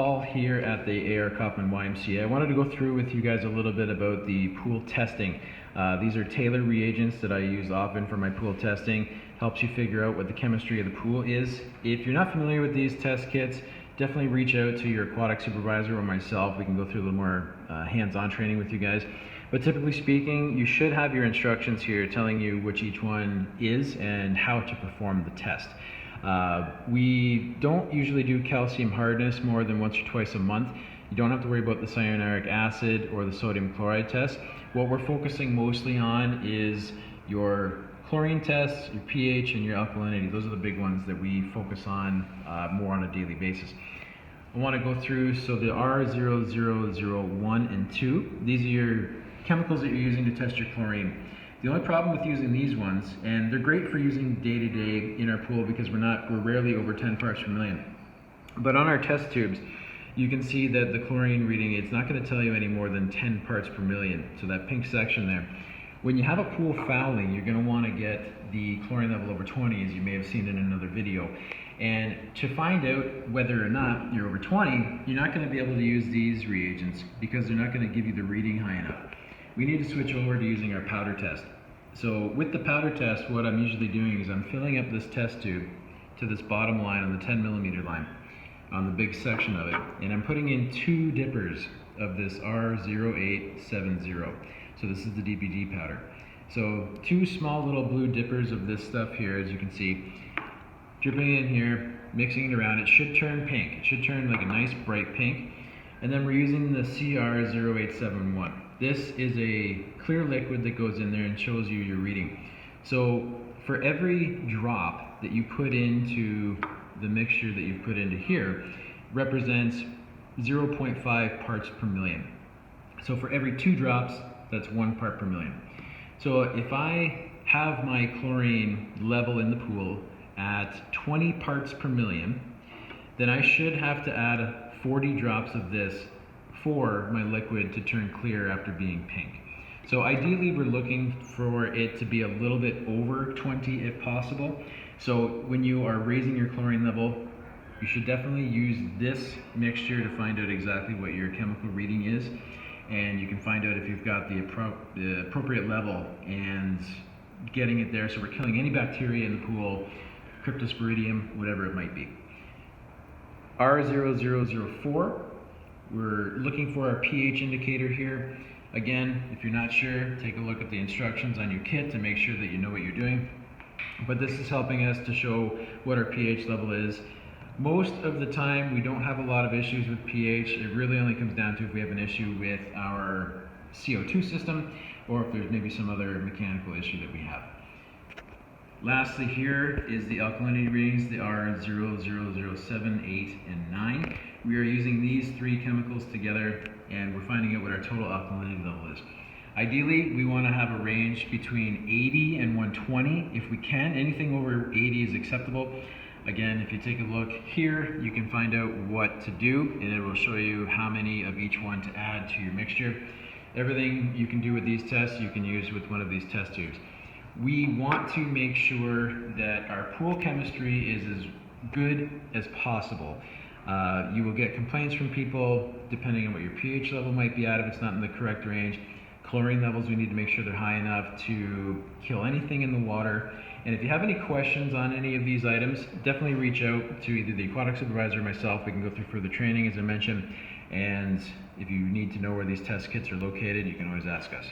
Paul here at the A.R. Kaufman YMCA. I wanted to go through with you guys a little bit about the pool testing. These are Taylor reagents that I use often for my pool testing. Helps you figure out what the chemistry of the pool is. If you're not familiar with these test kits, definitely reach out to your aquatic supervisor or myself. We can go through a little more hands-on training with you guys. But typically speaking, you should have your instructions here telling you which each one is and how to perform the test. We don't usually do calcium hardness more than once or twice a month. You don't have to worry about the cyanuric acid or the sodium chloride test. What we're focusing mostly on is your chlorine tests, your pH, and your alkalinity. Those are the big ones that we focus on more on a daily basis. I want to go through, so the R0001 and 2, these are your chemicals that you're using to test your chlorine. The only problem with using these ones, and they're great for using day to day in our pool because we're rarely over 10 parts per million. But on our test tubes, you can see that the chlorine reading, it's not going to tell you any more than 10 parts per million. So that pink section there. When you have a pool fouling, you're going to want to get the chlorine level over 20, as you may have seen in another video. And to find out whether or not you're over 20, you're not going to be able to use these reagents because they're not going to give you the reading high enough. We need to switch over to using our powder test. So with the powder test, what I'm usually doing is I'm filling up this test tube to this bottom line on the 10 millimeter line, on the big section of it, and I'm putting in 2 dippers of this R0870. So this is the DBG powder. So 2 small little blue dippers of this stuff here, as you can see, dripping in here, mixing it around. It should turn pink. It should turn like a nice bright pink. And then we're using the CR0871. This is a clear liquid that goes in there and shows you your reading. So for every drop that you put into the mixture that you've put into here represents 0.5 parts per million. So for every 2 drops, that's 1 part per million. So if I have my chlorine level in the pool at 20 parts per million, then I should have to add 40 drops of this for my liquid to turn clear after being pink. So ideally we're looking for it to be a little bit over 20 if possible. So when you are raising your chlorine level, you should definitely use this mixture to find out exactly what your chemical reading is. And you can find out if you've got the appropriate level and getting it there so we're killing any bacteria in the pool, cryptosporidium, whatever it might be. R0004, we're looking for our pH indicator here. Again, if you're not sure, take a look at the instructions on your kit to make sure that you know what you're doing. But this is helping us to show what our pH level is. Most of the time, we don't have a lot of issues with pH. It really only comes down to if we have an issue with our CO2 system or if there's maybe some other mechanical issue that we have. Lastly here is the alkalinity readings, the R0007, 8, and 9. We are using these 3 chemicals together and we're finding out what our total alkalinity level is. Ideally, we want to have a range between 80 and 120. If we can, anything over 80 is acceptable. Again, if you take a look here, you can find out what to do and it will show you how many of each one to add to your mixture. Everything you can do with these tests, you can use with one of these test tubes. We want to make sure that our pool chemistry is as good as possible. You will get complaints from people depending on what your pH level might be at if it's not in the correct range. Chlorine levels, we need to make sure they're high enough to kill anything in the water. And if you have any questions on any of these items, definitely reach out to either the aquatic supervisor or myself. We can go through further training, as I mentioned. And if you need to know where these test kits are located, you can always ask us.